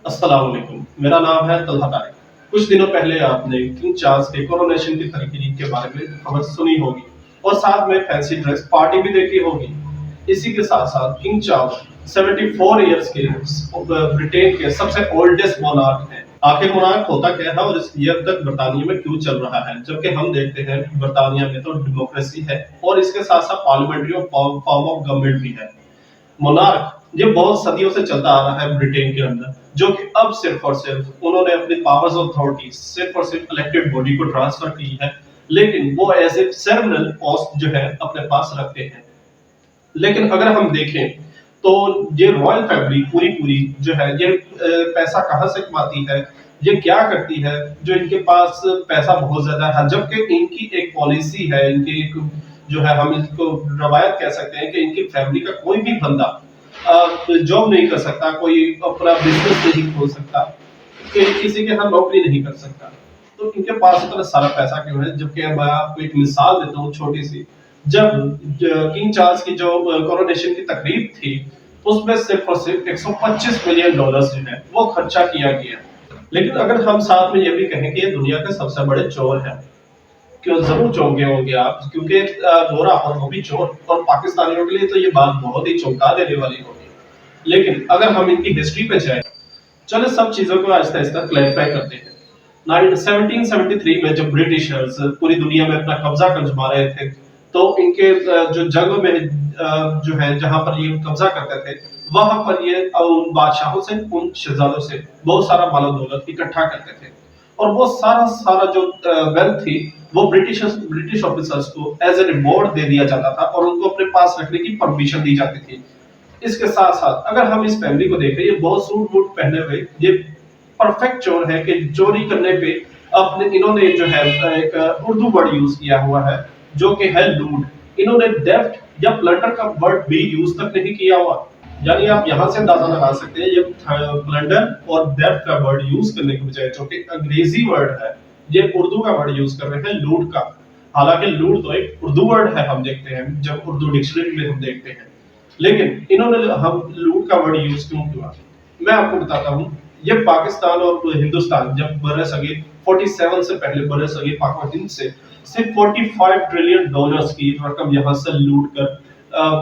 अस्सलाम वालेकुम। मेरा नाम है तलहा तारिक। कुछ दिनों पहले आपने किंग चार्ल्स के कोरोनेशन की तकरीब के बारे में खबर सुनी होगी और साथ में फैंसी ड्रेस पार्टी भी देखी होगी। इसी के साथ-साथ किंग चार्ल्स 74 इयर्स के ब्रिटेन के सबसे ओल्डेस्ट मोनार्क हैं। आखिर मोनार्क होता क्या है और ये अब तक बर्तानिया में क्यों चल रहा है? जबकि हम देखते हैं बर्तानिया में तो डेमोक्रेसी है और इसके साथ-साथ पार्लियामेंट्री फॉर्म ऑफ गवर्नमेंट भी है। मोनार्क ये बहुत सदियों से चलता आ रहा है ब्रिटेन के अंदर, जो कि अब सिर्फ और सिर्फ उन्होंने अपनी पावर्स ऑफ अथॉरिटी सिर्फ और सिर्फ इलेक्टेड बॉडी को ट्रांसफर की है, लेकिन वो एज ए सेरेमनियल पोस्ट जो है अपने पास रखते हैं। लेकिन अगर हम देखें तो ये रॉयल फैमिली पूरी पूरी जो है ये पैसा कहाँ से कमाती है, ये क्या करती है, जो इनके पास पैसा बहुत ज्यादा है, जबकि इनकी एक पॉलिसी है, इनकी एक जो है हम इसको रवायत कह सकते हैं कि इनकी फैमिली का कोई भी बंदा जॉब नहीं कर सकता, कोई अपना बिजनेस नहीं खोल सकता, किसी के यहाँ नौकरी नहीं कर सकता। तो इनके पास इतना सारा पैसा क्यों है? जबकि मैं आपको एक मिसाल देता हूँ छोटी सी। जब किंग चार्ल्स की जो कोरोनेशन की तकरीब थी, उसमें सिर्फ और सिर्फ 125 मिलियन डॉलर्स जो है वो खर्चा किया गया। लेकिन अगर हम साथ में ये भी कहें कि ये दुनिया के सबसे बड़े चोर हैं, क्यों जरूर चौंके होंगे आप, क्योंकि गोरा और वो भी चोर, और पाकिस्तानियों के लिए तो ये बात बहुत ही चौंका देने वाली होगी। लेकिन अगर हम इनकी हिस्ट्री पे जाए, चलो सब चीजों को आहिस्ता आहिस्ता क्लैरिफाई करते हैं। 1773 में जब ब्रिटिशर्स पूरी दुनिया में अपना कब्जा कर जमा रहे थे, तो इनके जो जंग में जो है जहां पर ये कब्जा करते थे, वहां पर ये उन बादशाहों से, उन शहजादों से बहुत सारा माल दौलत इकट्ठा करते थे, और वो सारा सारा जो वेल्थ थी वो ब्रिटिश ऑफिसर्स को एज ए रिवॉर्ड दे दिया जाता था और उनको अपने पास रखने की परमिशन दी जाती थी। इसके साथ साथ अगर हम इस फैमिली को देखें, ये बहुत सूट बूट पहने हुए ये परफेक्ट चोर है कि चोरी करने पे अपने इन्होंने जो है एक उर्दू वर्ड यूज किया हुआ है, जो कि है लूट। इन्होंने डेफ्ट या प्लंडर का वर्ड भी यूज तक नहीं किया हुआ। यानी आप यहां से अंदाजा लगा सकते हैं, ये प्लंडर और डेफ्ट का वर्ड यूज करने के बजाय, जो कि अंग्रेजी वर्ड है, ये उर्दू का वर्ड यूज कर रहे हैं लूट का। हालांकि लूट तो एक उर्दू वर्ड है, हम देखते हैं जब उर्दू डिक्शनरी में हम देखते हैं, लेकिन इन्होंने हम लूट का वर्ड यूज क्यों किया, मैं आपको बताता हूँ। ये पाकिस्तान और हिंदुस्तान जब बरसगीर 47 से पहले बरसगीर पाक और हिंद से सिर्फ 45 ट्रिलियन डॉलर्स की रकम यहाँ से लूट कर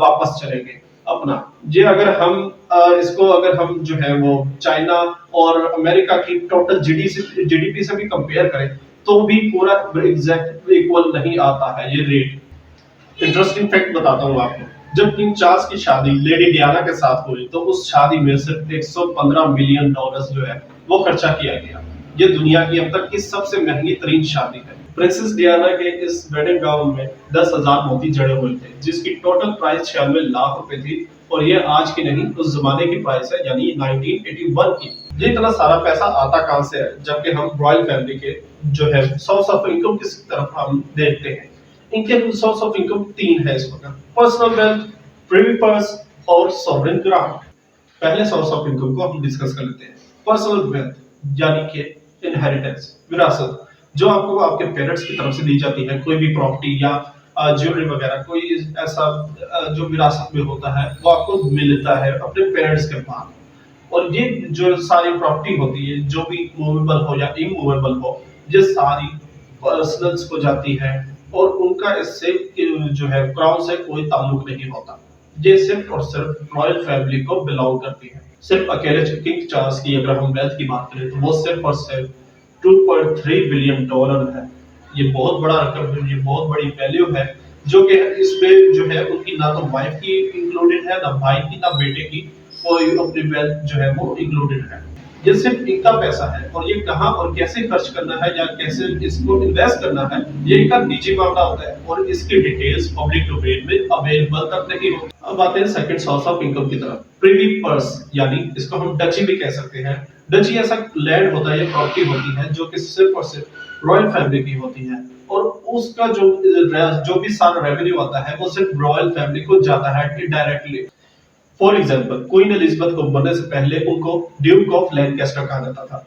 वापस चलेंगे अपना। ये अगर हम इसको अगर हम जो है वो चाइना और अमेरिका की टोटल जीडीपी से भी कंपेयर करें, तो भी पूरा एग्जैक्ट इक्वल नहीं आता है ये रेट। इंटरेस्टिंग फैक्ट बताता हूँ आपको। जब किंग चार्ल्स की शादी लेडी डियाना के साथ हुई, तो उस शादी में सिर्फ 115 मिलियन डॉलर्स जो है वो खर्चा किया गया। ये दुनिया की अब तक की सबसे महंगी तरीन शादी है। प्रिंसेस डियाना के इस वेडिंग गाउन में 10,000 मोती जड़े हुए थे, जिसकी टोटल प्राइस 96 लाख रुपए थी, और ये आज की नहीं उस जमाने की प्राइस है, यानी 1981 की। ये इतना सारा पैसा आता कहां से है, जबकि हम रॉयल फैमिली के जो है सोर्स ऑफ इनकम किस तरफ हम देखते हैं। इनके सोर्स ऑफ इनकम तीन है इस वक्त: पर्सनल वेल्थ, प्रिवी पर्स और सॉवरेन ग्रांट। पहले सोर्स ऑफ इनकम को हम डिस्कस कर लेते हैं। पर्सनल वेल्थ यानी कि इनहेरिटेंस, विरासत, जो आपको आपके पेरेंट्स की तरफ से दी जाती है, कोई भी प्रॉपर्टी या ज्वेलरी वगैरह, कोई ऐसा जो विरासत में होता है वो आपको मिलता है अपने पेरेंट्स के बाद। और ये जो सारी प्रॉपर्टी होती है, जो भी मूवेबल हो या इमूवेबल हो, ये सारी पर्सनल्स को जाती है, और उनका इससे जो है क्राउन से कोई ताल्लुक नहीं होता। ये सिर्फ और सिर्फ रॉयल फैमिली को बिलोंग करती है। सिर्फ अकेले किंग चार्ल्स की अगर हम वेल्थ की बात करें, तो वो सिर्फ और सिर्फ 2.3 बिलियन डॉलर है। ये बहुत बड़ा रकम है, ये बहुत बड़ी वैल्यू है, जो कि इसमें जो है उनकी ना तो वाइफ की इंक्लूडेड है, ना भाई की, ना बेटे की कोई अपनी वेल्थ जो है वो इंक्लूडेड है। ये सिर्फ इनका पैसा है, और ये कहाँ और कैसे खर्च करना है या कैसे इसको इन्वेस्ट करना है, ये इनका निजी मामला होता है, और इसकी डिटेल्स पब्लिक डोमेन में अवेलेबल तक नहीं होती। अब आते हैं सेकंड सोर्स ऑफ इनकम की तरफ, प्रिवी पर्स, यानी इसको हम डची भी कह सकते हैं। डची ऐसा लैंड होता है, प्रॉपर्टी होती है, जो कि सिर्फ और सिर्फ रॉयल फैमिली की होती है, और उसका जो भी सारा रेवेन्यू आता है वो सिर्फ रॉयल फैमिली को जाता है directly. For example, queen Elizabeth को बनने से पहले उनको ड्यूक ऑफ लैंकेस्टर कहा जाता था।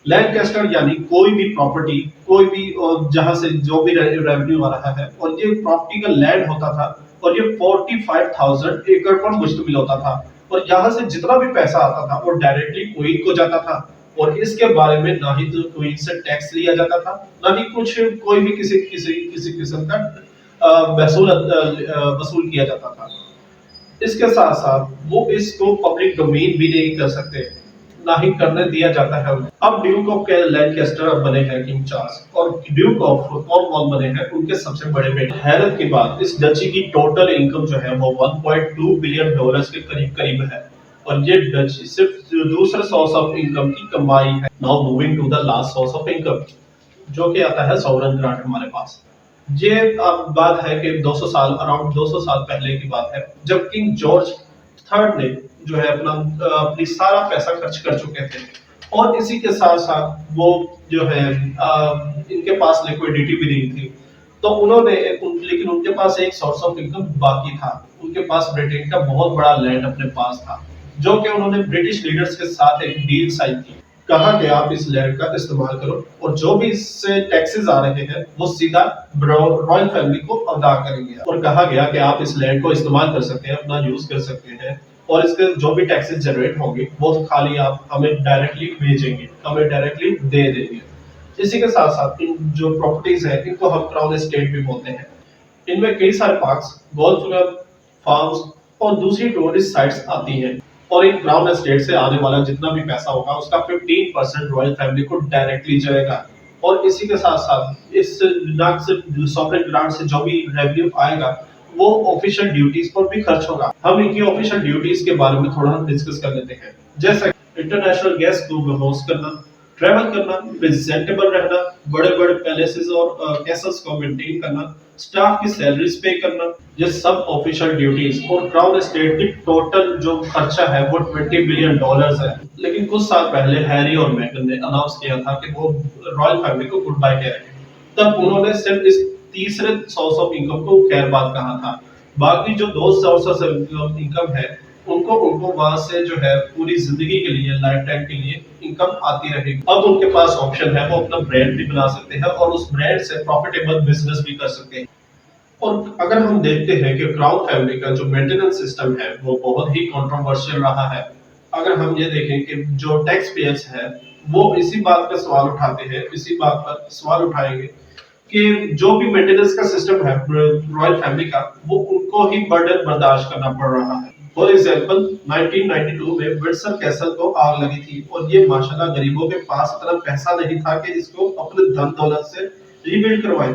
लैंकेस्टर यानी कोई भी प्रॉपर्टी, कोई भी जहां से जो भी रेवेन्यू आ रहा है, और ये प्रॉपर्टी का लैंड होता था, और ये 45,000 एकड़ पर मुश्तमिल होता था। और यहाँ से जितना भी पैसा आता था वो डायरेक्टली क्वीन को जाता था, और इसके बारे में ना ही तो क्वीन से टैक्स लिया जाता था, ना ही कुछ कोई भी किसी किसी किसी किस्म का वसूल किया जाता था। इसके साथ साथ वो इसको पब्लिक डोमेन भी नहीं कर सकते, ना ही करने दिया जाता है उन्हें। अब ड्यूक ऑफ लैंकेस्टर अब बने हैं किंग चार्ल्स, और ड्यूक ऑफ कॉर्नवॉल बने हैं उनके सबसे बड़े बेटे। हैरत की बात, इस डची की टोटल इनकम जो है वो 1.2 बिलियन डॉलर्स के करीब करीब है, और ये डची सिर्फ दूसरे सोर्स ऑफ इनकम की कमाई है। Now moving to the last source of income, जो कि आता है सॉवरेन ग्रांट हमारे पास। ये अब बात है कि 200 साल, अराउंड 200 साल पहले की बात है, जब किंग जॉर्ज थर्ड ने जो है अपनी सारा पैसा खर्च कर चुके थे, और इसी के साथ साथ वो जो है इनके पास लिक्विडिटी भी नहीं थी, तो लेकिन उनके पास एक सोर्स ऑफ इनकम बाकी था। उनके पास ब्रिटेन का बहुत बड़ा लैंड अपने पास था, जो कि उन्होंने ब्रिटिश लीडर्स के साथ एक डील साइन की। कहा कि आप इस लैंड का इस्तेमाल करो, और जो भी इससे टैक्सेस आ रहे हैं वो सीधा रॉयल फैमिली को अदा करेंगे। और कहा गया कि आप इस लैंड को इस्तेमाल कर सकते हैं, अपना यूज कर सकते हैं, और इसके जो भी टैक्सेस जनरेट होंगे वो खाली आप हमें डायरेक्टली भेजेंगे, हमें डायरेक्टली दे देंगे। इसी के साथ साथ इन जो प्रॉपर्टीज है इनको हम क्राउन एस्टेट भी बोलते हैं। इनमें कई सारे पार्क्स, गोल्फ क्लब, फार्म्स और दूसरी टूरिस्ट साइट्स आती हैं, और एक क्राउन एस्टेट से आने वाला जितना भी पैसा होगा उसका 15% रॉयल फैमिली को डायरेक्टली जाएगा। और इसी के साथ साथ इस सॉवरेन ग्रांट से जो भी रेवेन्यू आएगा वो ऑफिशियल ड्यूटीज पर भी खर्च होगा। हम इनकी ऑफिशियल ड्यूटीज के बारे में थोड़ा डिस्कस कर लेते हैं, जैसे इंटरनेशनल गेस्ट को होस्ट करना, ट्रैवल करना, प्रेजेंटेबल रहना, बड़े बड़े पैलेसेस और कैसल्स को मेंटेन करना, स्टाफ की सैलरीज पे करना, ये सब ऑफिशियल ड्यूटीज। और क्राउन एस्टेट की टोटल जो खर्चा है वो 20 बिलियन डॉलर्स है। लेकिन कुछ साल पहले हैरी और मेगन ने अनाउंस किया था कि वो रॉयल फैमिली को गुड बाय करेंगे, तब उन्होंने सिर्फ इस तीसरे सोर्स ऑफ इनकम को खैरबाद कहा था। बाकी जो दो सोर्स ऑफ इनकम है उनको उनको वहां से जो है पूरी जिंदगी के लिए, लाइफ टाइम के लिए इनकम आती रहेगी। अब उनके पास ऑप्शन है, वो अपना ब्रांड भी बना सकते हैं और उस ब्रांड से प्रॉफिटेबल बिजनेस भी कर सकते हैं। और अगर हम देखते हैं कि क्राउन फैमिली का जो मेंटेनेंस सिस्टम है वो बहुत ही कंट्रोवर्शियल रहा है। अगर हम ये देखें कि जो टैक्स पेयर्स है वो इसी बात पर सवाल उठाते हैं, इसी बात पर सवाल उठाएंगे कि जो भी मेंटेनेंस का सिस्टम है रॉयल फैमिली का, वो उनको ही बर्डन बर्दाश्त करना पड़ रहा है। फॉर एग्जांपल 1992 में विंडसर कैसल को आग लगी थी, और ये माशाल्लाह गरीबों के पास इतना पैसा नहीं था कि इसको अपने धन दौलत से रीबिल्ड करवाएं,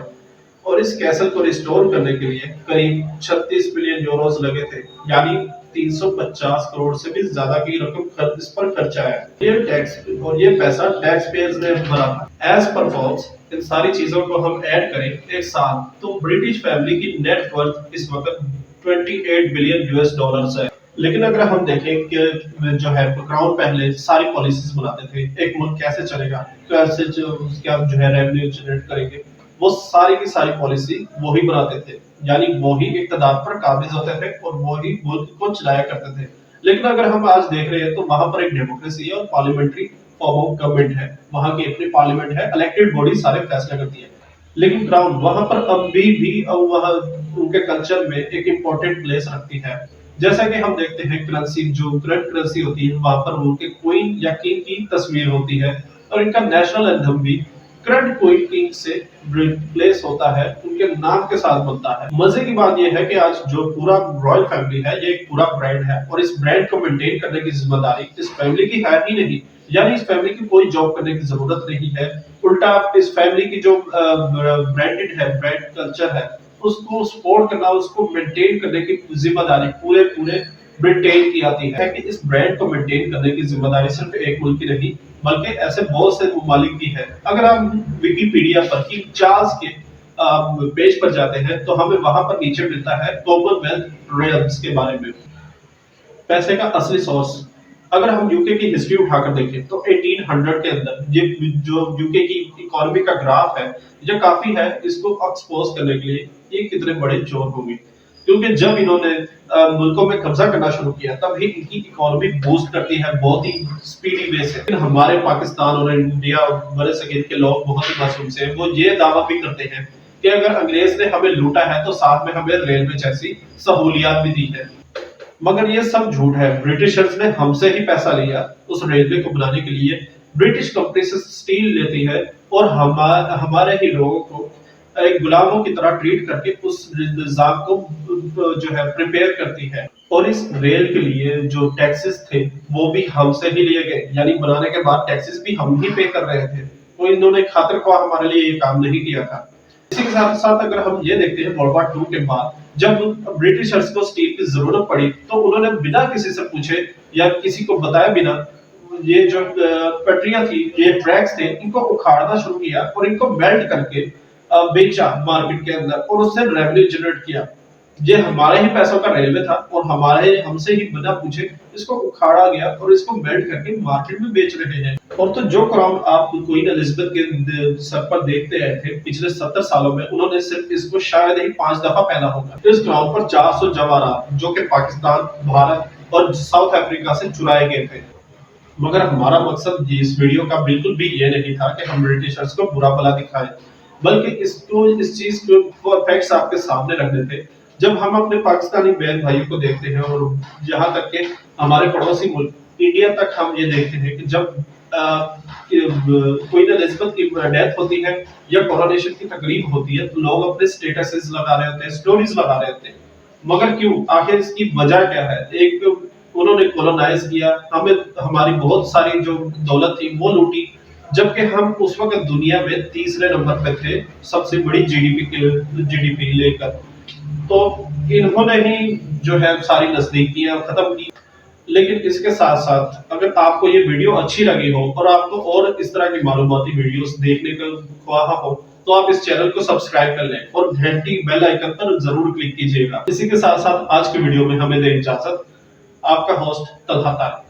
और इस कैसल को रिस्टोर करने के लिए करीब 36 बिलियन यूरोस लगे थे, यानी 350 करोड़ से भी ज्यादा की रकम इस पर खर्चा है। ये टैक्स और ये पैसा टैक्स पेयर्स ने भरा था। एज पर फॉल्स इन सारी चीजों को हम ऐड करें एक साल, तो ब्रिटिश फैमिली की नेट वर्थ इस वक्त 28 बिलियन यूएस डॉलर्स है। लेकिन अगर हम देखें कि जो है क्राउन पहले सारी पॉलिसीज बनाते थे, एक मुल्क कैसे चलेगा, कैसे उसका जो है रेवेन्यू जनरेट करेंगे, वो सारी की सारी पॉलिसी वो ही बनाते थे, यानी वो ही इक़्तिदार पर काबिज होते थे और वो ही मुल्क को चलाया करते थे। लेकिन अगर हम आज देख रहे हैं तो वहां पर एक डेमोक्रेसी और पार्लियामेंट्री फॉर्म ऑफ गवर्नमेंट है, वहां की अपनी पार्लियामेंट है, इलेक्टेड बॉडी सारे फैसले करती है। लेकिन क्राउन वहां पर अभी भी वहां उनके कल्चर में एक इम्पोर्टेंट प्लेस रखती है। जैसा कि हम देखते हैं करेंसी, जो करंट करेंसी होती है वहां पर उनके क्वीन या किंग की तस्वीर होती है, और इनका नेशनल एंथम भी करंट क्वीन किंग से रिप्लेस होता है, उनके नाम के साथ बनता है। मजे की बात यह है कि आज जो पूरा रॉयल फैमिली है ये एक पूरा ब्रांड है, और इस ब्रांड को मेंटेन करने की जिम्मेदारी इस फैमिली की है ही नहीं, यानी इस फैमिली की कोई जॉब करने की जरूरत नहीं है। उल्टा इस फैमिली की जो ब्रांडेड है, ब्रांड कल्चर है, उसको सपोर्ट करना, उसको मेंटेन करने की जिम्मेदारी पूरे पूरे ब्रिटेन की आती है। कि इस ब्रांड को मेंटेन करने की जिम्मेदारी सिर्फ एक मुल्क की नहीं बल्कि ऐसे बहुत से ममालिक की है। अगर हम विकिपीडिया पर किंग चार्ल्स के पेज पर जाते हैं तो हमें वहां पर नीचे मिलता है कॉमनवेल्थ रेल्म्स के बारे में, पैसे का असली सोर्स। अगर हम यूके की हिस्ट्री उठाकर देखें तो 1800 के अंदर ये जो यूके की इकोनॉमी का ग्राफ है ये काफी है इसको एक्सपोज करने के लिए ये कितने बड़े चोर होंगे, क्योंकि जब इन्होंने मुल्कों में कब्जा करना शुरू किया तब ही इनकी इकोनॉमी बूस्ट करती है बहुत ही स्पीडी वे से। हमारे पाकिस्तान और इंडिया बड़े सगीर के लोग बहुत ही मासूम से वो ये दावा भी करते हैं कि अगर अंग्रेज ने हमें लूटा है तो साथ में हमें रेलवे जैसी सहूलियात भी दी है। मगर ये सब झूठ है। ब्रिटिशर्स ने हमसे ही पैसा लिया उस रेलवे को बनाने के लिए। ब्रिटिश कंपनी से स्टील लेती है और हमारे ही लोगों को एक गुलामों की तरह ट्रीट करके उस निजाम को जो है प्रिपेयर करती है। और इस रेल के लिए जो टैक्सेस थे वो भी हमसे ही लिए गए, यानी बनाने के बाद टैक्सेस भी हम ही पे कर रहे थे। तो इन्होंने खातिर ख्वाह हमारे लिए ये काम नहीं किया था। इसी के साथ साथ अगर हम ये देखते हैं वर्ल्ड वॉर 2 के बाद जब ब्रिटिशर्स को स्टील की जरूरत पड़ी तो उन्होंने बिना किसी से पूछे या किसी को बताए बिना ये जो पटरियां थी, ये ट्रैक्स थे, इनको उखाड़ना शुरू किया और इनको मेल्ट करके बेचा मार्केट के अंदर और उससे रेवेन्यू जनरेट किया। ये हमारे ही पैसों का रेलवे था और हमारे हमसे ही बिना पूछे इसको उखाड़ा गया और इसको मेल्ट करके मार्केट में बेच रहे हैं। और तो जो क्राउन आप क्वीन एलिजाबेथ के सर पर देखते रहे थे पिछले 70 सालों में, उन्होंने सिर्फ इसको शायद ही 5 दफा पहना होगा। इस क्राउन पर 400 जवाहरात जो कि पाकिस्तान, भारत और साउथ अफ्रीका से चुराए गए थे। मगर हमारा मकसद इस वीडियो का बिल्कुल भी ये नहीं था कि हम ब्रिटिशर्स को बुरा भला दिखाएं, बल्कि इसको इस चीज को फैक्ट्स आपके सामने रखने थे। जब हम अपने पाकिस्तानी बहन भाइयों को देखते हैं और यहाँ तक के हमारे पड़ोसी मुल्क इंडिया तक हम ये देखते हैं कि जब क्वीन एलिजाबेथ की डेथ होती है या कोरोनेशन की तकरीब होती है तो लोग अपने स्टेटसेस लगा रहे होते हैं, स्टोरीज लगा रहे होते हैं। मगर क्यों? आखिर इसकी वजह क्या है? एक उन्होंने कॉलोनाइज किया, हमें हमारी बहुत सारी जो दौलत थी वो लूटी, जबकि हम उस वक्त दुनिया में तीसरे नंबर पे थे सबसे बड़ी जीडीपी लेकर। तो इन्होंने ही जो है सारी नजदीकियां खत्म की। लेकिन इसके साथ साथ अगर आपको ये वीडियो अच्छी लगी हो और आपको और इस तरह की मालूमाती वीडियोस देखने का ख्वाह हो तो आप इस चैनल को सब्सक्राइब कर लें और घंटी बेल आइकन पर जरूर क्लिक कीजिएगा। इसी के साथ साथ आज के वीडियो में हमें दे इजाजत। आपका होस्ट तलहा तारिक।